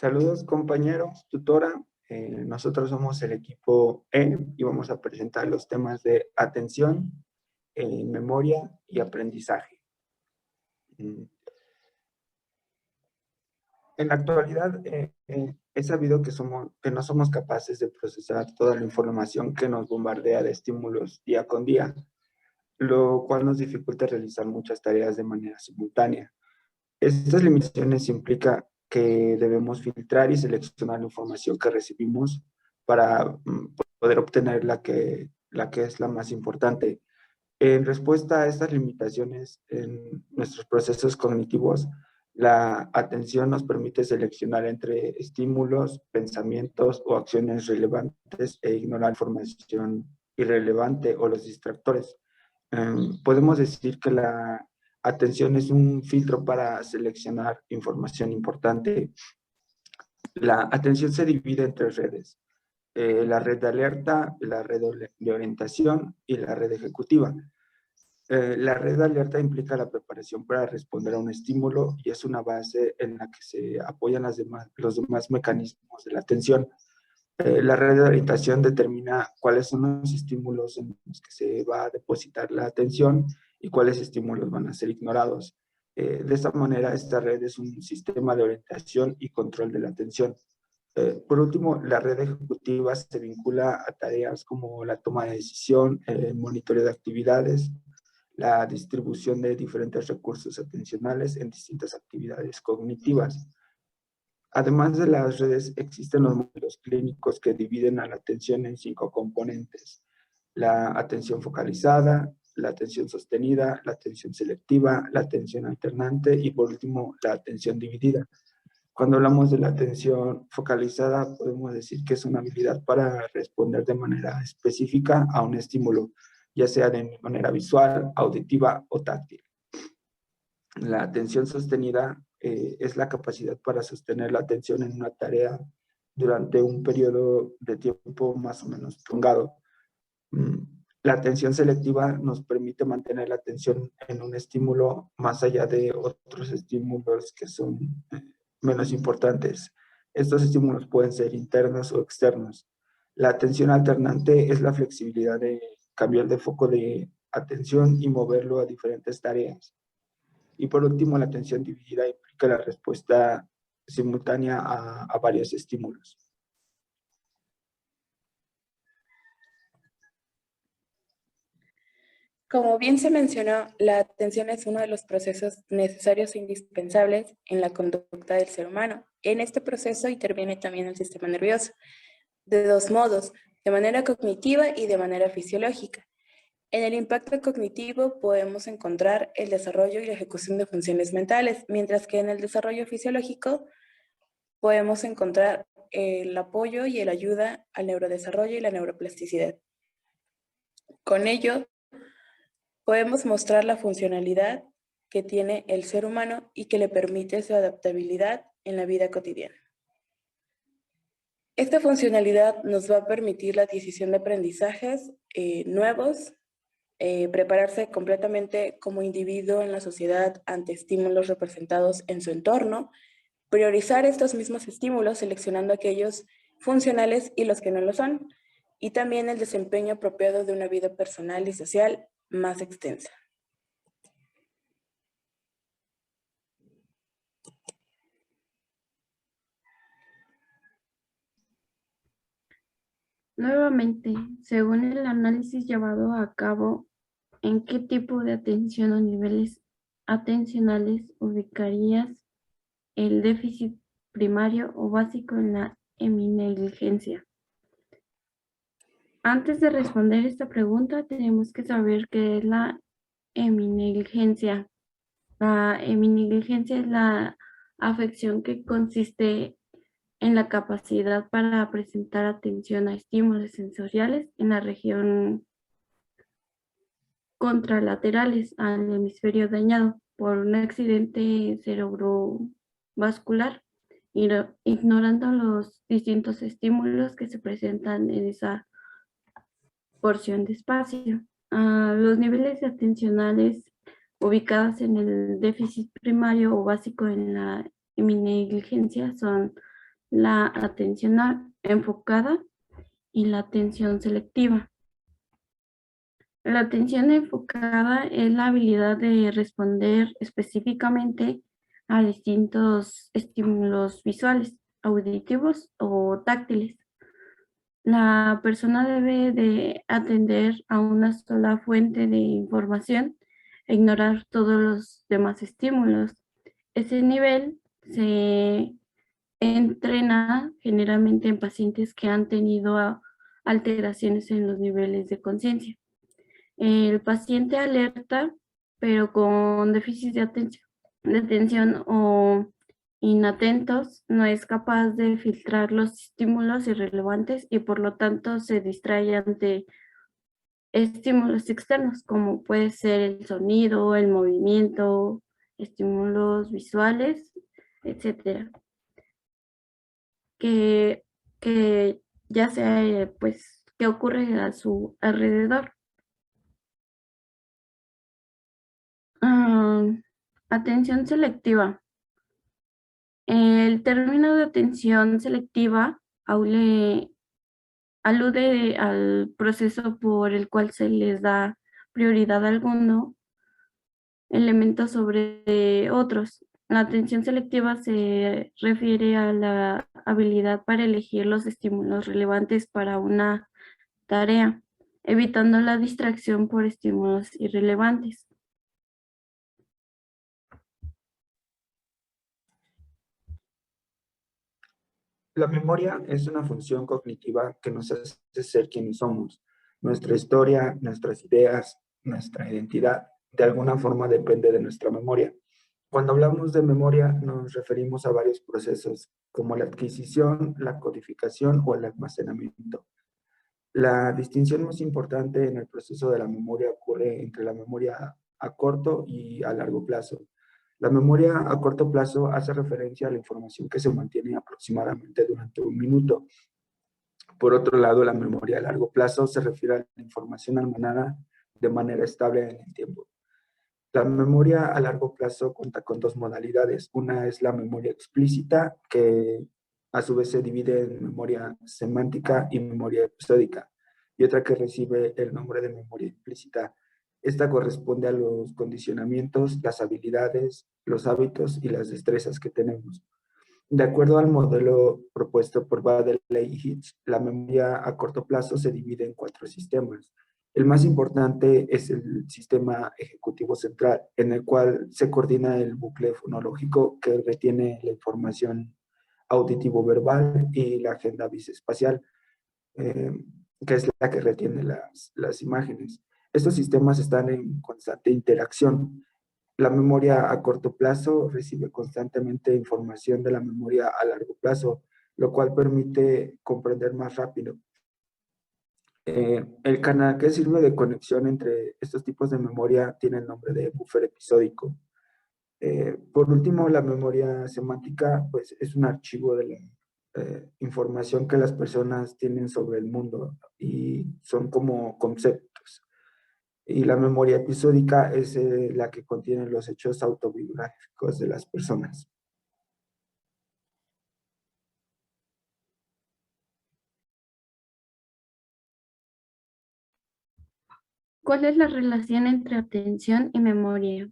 Saludos compañeros, tutora. Nosotros somos el equipo E y vamos a presentar los temas de atención, memoria y aprendizaje. En la actualidad he sabido que no somos capaces de procesar toda la información que nos bombardea de estímulos día con día, lo cual nos dificulta realizar muchas tareas de manera simultánea. Estas limitaciones implican que debemos filtrar y seleccionar la información que recibimos para poder obtener la que es la más importante. En respuesta a estas limitaciones en nuestros procesos cognitivos, la atención nos permite seleccionar entre estímulos, pensamientos o acciones relevantes e ignorar información irrelevante o los distractores. Podemos decir que la atención es un filtro para seleccionar información importante. La atención se divide en tres redes: la red de alerta, la red de orientación y la red ejecutiva. La red de alerta implica la preparación para responder a un estímulo y es una base en la que se apoyan los demás mecanismos de la atención. La red de orientación determina cuáles son los estímulos en los que se va a depositar la atención y cuáles estímulos van a ser ignorados. De esta manera, esta red es un sistema de orientación y control de la atención. Por último, la red ejecutiva se vincula a tareas como la toma de decisión, el monitoreo de actividades, la distribución de diferentes recursos atencionales en distintas actividades cognitivas. Además de las redes, existen los modelos clínicos que dividen a la atención en 5 componentes: la atención focalizada, la atención sostenida, la atención selectiva, la atención alternante y por último la atención dividida. Cuando hablamos de la atención focalizada, podemos decir que es una habilidad para responder de manera específica a un estímulo, ya sea de manera visual, auditiva o táctil. La atención sostenida es la capacidad para sostener la atención en una tarea durante un periodo de tiempo más o menos prolongado. La atención selectiva nos permite mantener la atención en un estímulo más allá de otros estímulos que son menos importantes. Estos estímulos pueden ser internos o externos. La atención alternante es la flexibilidad de cambiar de foco de atención y moverlo a diferentes tareas. Y por último, la atención dividida implica la respuesta simultánea a varios estímulos. Como bien se mencionó, la atención es uno de los procesos necesarios e indispensables en la conducta del ser humano. En este proceso interviene también el sistema nervioso, de dos modos, de manera cognitiva y de manera fisiológica. En el impacto cognitivo podemos encontrar el desarrollo y la ejecución de funciones mentales, mientras que en el desarrollo fisiológico podemos encontrar el apoyo y la ayuda al neurodesarrollo y la neuroplasticidad. Con ello, podemos mostrar la funcionalidad que tiene el ser humano y que le permite su adaptabilidad en la vida cotidiana. Esta funcionalidad nos va a permitir la adquisición de aprendizajes nuevos, prepararse completamente como individuo en la sociedad ante estímulos representados en su entorno, priorizar estos mismos estímulos seleccionando aquellos funcionales y los que no lo son, y también el desempeño apropiado de una vida personal y social más extensa. Nuevamente, según el análisis llevado a cabo, ¿en qué tipo de atención o niveles atencionales ubicarías el déficit primario o básico en la heminegligencia? Antes de responder esta pregunta, tenemos que saber qué es la heminegligencia. La heminegligencia es la afección que consiste en la capacidad para presentar atención a estímulos sensoriales en la región contralaterales al hemisferio dañado por un accidente cerebrovascular, ignorando los distintos estímulos que se presentan en esa porción de espacio. Los niveles atencionales ubicados en el déficit primario o básico en la heminegligencia son la atención enfocada y la atención selectiva. La atención enfocada es la habilidad de responder específicamente a distintos estímulos visuales, auditivos o táctiles. La persona debe de atender a una sola fuente de información e ignorar todos los demás estímulos. Ese nivel se entrena generalmente en pacientes que han tenido alteraciones en los niveles de conciencia. El paciente alerta, pero con déficit de atención o inatentos, no es capaz de filtrar los estímulos irrelevantes y por lo tanto se distrae ante estímulos externos, como puede ser el sonido, el movimiento, estímulos visuales, etcétera, que, que ya sea pues que ocurre a su alrededor. Ah, atención selectiva. El término de atención selectiva alude al proceso por el cual se les da prioridad a alguno elemento sobre otros. La atención selectiva se refiere a la habilidad para elegir los estímulos relevantes para una tarea, evitando la distracción por estímulos irrelevantes. La memoria es una función cognitiva que nos hace ser quienes somos. Nuestra historia, nuestras ideas, nuestra identidad, de alguna forma depende de nuestra memoria. Cuando hablamos de memoria, nos referimos a varios procesos, como la adquisición, la codificación o el almacenamiento. La distinción más importante en el proceso de la memoria ocurre entre la memoria a corto y a largo plazo. La memoria a corto plazo hace referencia a la información que se mantiene aproximadamente durante un minuto. Por otro lado, la memoria a largo plazo se refiere a la información almacenada de manera estable en el tiempo. La memoria a largo plazo cuenta con dos modalidades. Una es la memoria explícita, que a su vez se divide en memoria semántica y memoria episódica, y otra que recibe el nombre de memoria implícita. Esta corresponde a los condicionamientos, las habilidades, los hábitos y las destrezas que tenemos. De acuerdo al modelo propuesto por Baddeley y Hitch, la memoria a corto plazo se divide en 4 sistemas. El más importante es el sistema ejecutivo central, en el cual se coordina el bucle fonológico que retiene la información auditivo-verbal y la agenda bisespacial, eh, que es la que retiene las imágenes. Estos sistemas están en constante interacción. La memoria a corto plazo recibe constantemente información de la memoria a largo plazo, lo cual permite comprender más rápido. El canal que sirve de conexión entre estos tipos de memoria tiene el nombre de buffer episódico. Por último, la memoria semántica pues, es un archivo de la información que las personas tienen sobre el mundo y son como conceptos. Y la memoria episódica es la que contiene los hechos autobiográficos de las personas. ¿Cuál es la relación entre atención y memoria?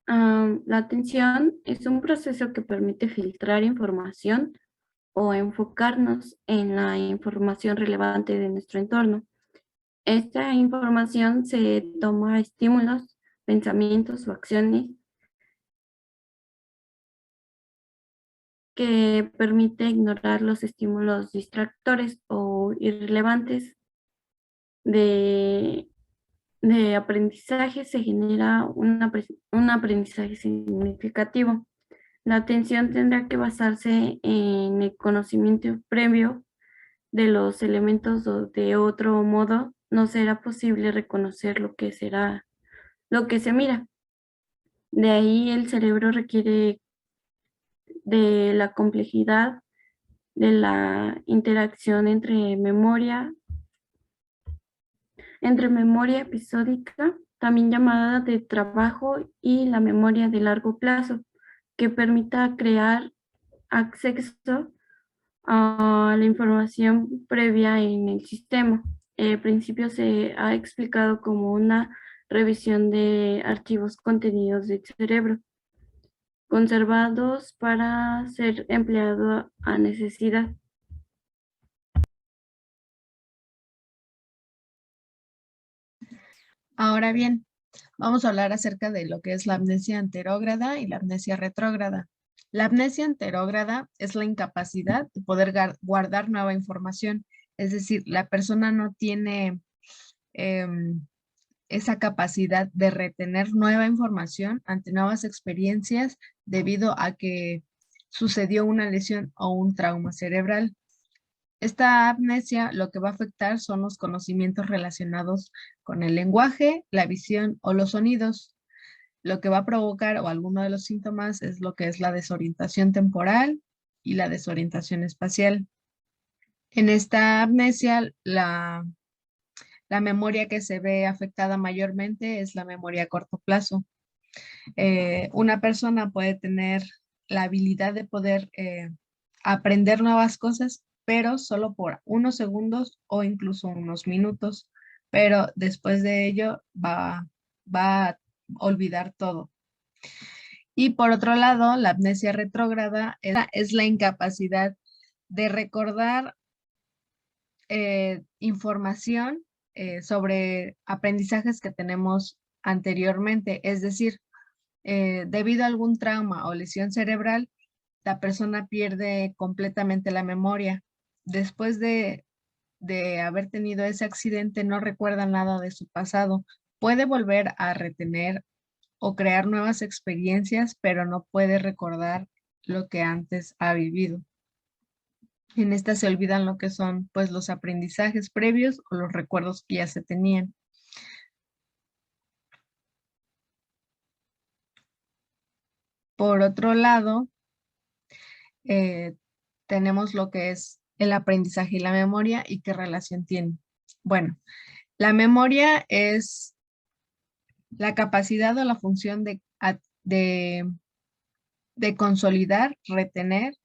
La atención es un proceso que permite filtrar información o enfocarnos en la información relevante de nuestro entorno. Esta información se toma estímulos, pensamientos o acciones que permite ignorar los estímulos distractores o irrelevantes de aprendizaje. Se genera un aprendizaje significativo. La atención tendrá que basarse en el conocimiento previo de los elementos o de otro modo no será posible reconocer lo que se mira. De ahí el cerebro requiere de la complejidad de la interacción entre memoria episódica, también llamada de trabajo, y la memoria de largo plazo, que permita crear acceso a la información previa en el sistema. El principio se ha explicado como una revisión de archivos contenidos del cerebro, conservados para ser empleado a necesidad. Ahora bien, vamos a hablar acerca de lo que es la amnesia anterógrada y la amnesia retrógrada. La amnesia anterógrada es la incapacidad de poder guardar nueva información, es decir, la persona no tiene esa capacidad de retener nueva información ante nuevas experiencias debido a que sucedió una lesión o un trauma cerebral. Esta amnesia lo que va a afectar son los conocimientos relacionados con el lenguaje, la visión o los sonidos. Lo que va a provocar o alguno de los síntomas es lo que es la desorientación temporal y la desorientación espacial. En esta amnesia, la memoria que se ve afectada mayormente es la memoria a corto plazo. Una persona puede tener la habilidad de poder aprender nuevas cosas, pero solo por unos segundos o incluso unos minutos, pero después de ello va a olvidar todo. Y por otro lado, la amnesia retrógrada es la incapacidad de recordar información sobre aprendizajes que tenemos anteriormente, es decir, debido a algún trauma o lesión cerebral, la persona pierde completamente la memoria. Después de haber tenido ese accidente, no recuerda nada de su pasado. Puede volver a retener o crear nuevas experiencias, pero no puede recordar lo que antes ha vivido. En esta se olvidan lo que son pues los aprendizajes previos o los recuerdos que ya se tenían. Por otro lado, tenemos lo que es el aprendizaje y la memoria y qué relación tienen. Bueno, la memoria es la capacidad o la función de consolidar, retener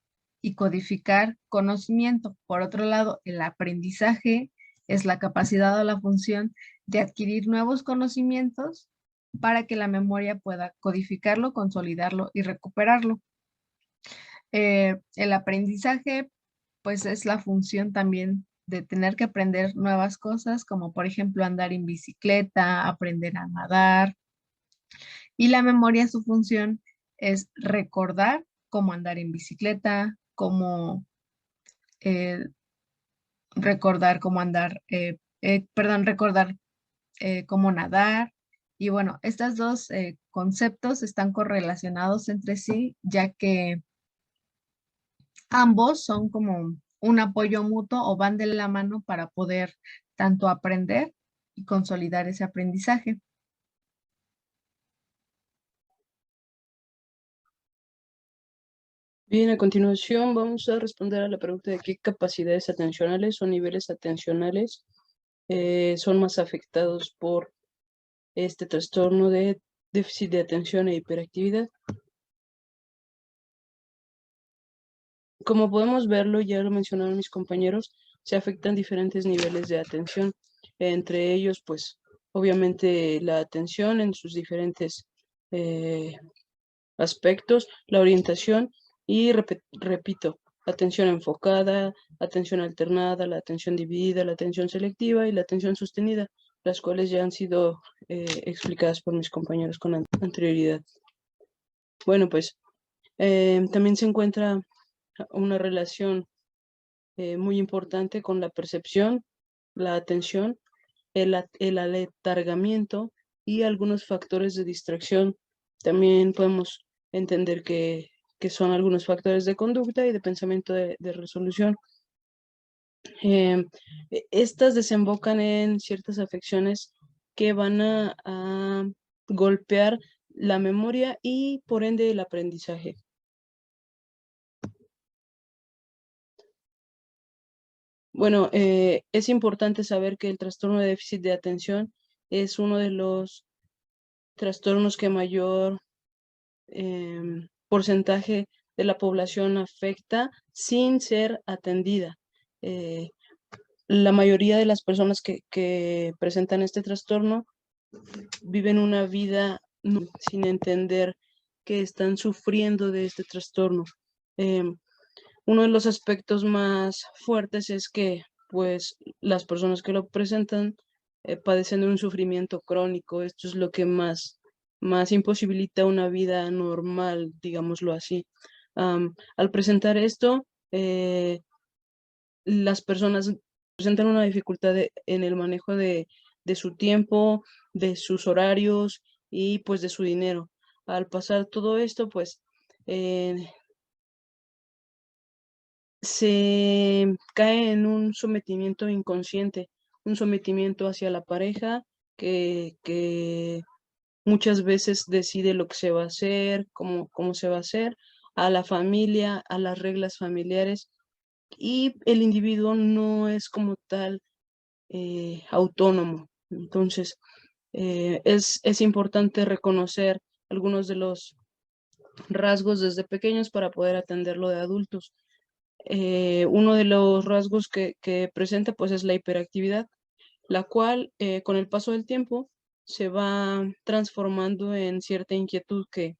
y codificar conocimiento. Por otro lado, el aprendizaje es la capacidad o la función de adquirir nuevos conocimientos para que la memoria pueda codificarlo, consolidarlo y recuperarlo. El aprendizaje, pues es la función también de tener que aprender nuevas cosas, como por ejemplo andar en bicicleta, aprender a nadar. Y la memoria, su función es recordar cómo andar en bicicleta, eh, recordar cómo nadar. Y bueno, estos dos conceptos están correlacionados entre sí, ya que ambos son como un apoyo mutuo o van de la mano para poder tanto aprender y consolidar ese aprendizaje. Bien, a continuación vamos a responder a la pregunta de qué capacidades atencionales o niveles atencionales son más afectados por este trastorno de déficit de atención e hiperactividad. Como podemos verlo, ya lo mencionaron mis compañeros, se afectan diferentes niveles de atención. Entre ellos, pues, obviamente la atención en sus diferentes aspectos, la orientación y, repito, atención enfocada, atención alternada, la atención dividida, la atención selectiva y la atención sostenida, las cuales ya han sido explicadas por mis compañeros con anterioridad. Bueno, pues también se encuentra una relación muy importante con la percepción, la atención, el aletargamiento y algunos factores de distracción. También podemos entender que son algunos factores de conducta y de pensamiento de resolución. Estas desembocan en ciertas afecciones que van a golpear la memoria y por ende el aprendizaje. Bueno, es importante saber que el trastorno de déficit de atención es uno de los trastornos que mayor porcentaje de la población afecta sin ser atendida. La mayoría de las personas que presentan este trastorno viven una vida sin entender que están sufriendo de este trastorno. Uno de los aspectos más fuertes es que pues las personas que lo presentan padecen de un sufrimiento crónico. Esto es lo que más imposibilita una vida normal, digámoslo así. Al presentar esto, las personas presentan una dificultad en el manejo de su tiempo, de sus horarios y pues de su dinero. Al pasar todo esto, pues se cae en un sometimiento inconsciente, un sometimiento hacia la pareja que muchas veces decide lo que se va a hacer, cómo se va a hacer, a la familia, a las reglas familiares, y el individuo no es como tal autónomo. Entonces, es importante reconocer algunos de los rasgos desde pequeños para poder atenderlo de adultos. Uno de los rasgos que presenta pues es la hiperactividad, la cual con el paso del tiempo se va transformando en cierta inquietud que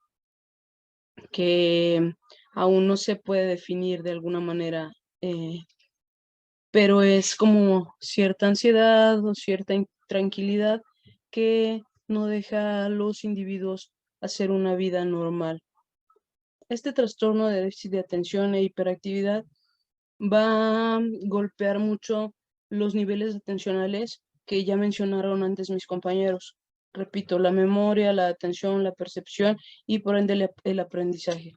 aún no se puede definir de alguna manera, pero es como cierta ansiedad o cierta intranquilidad que no deja a los individuos hacer una vida normal. Este trastorno de déficit de atención e hiperactividad va a golpear mucho los niveles atencionales que ya mencionaron antes mis compañeros. Repito, la memoria, la atención, la percepción y por ende el aprendizaje.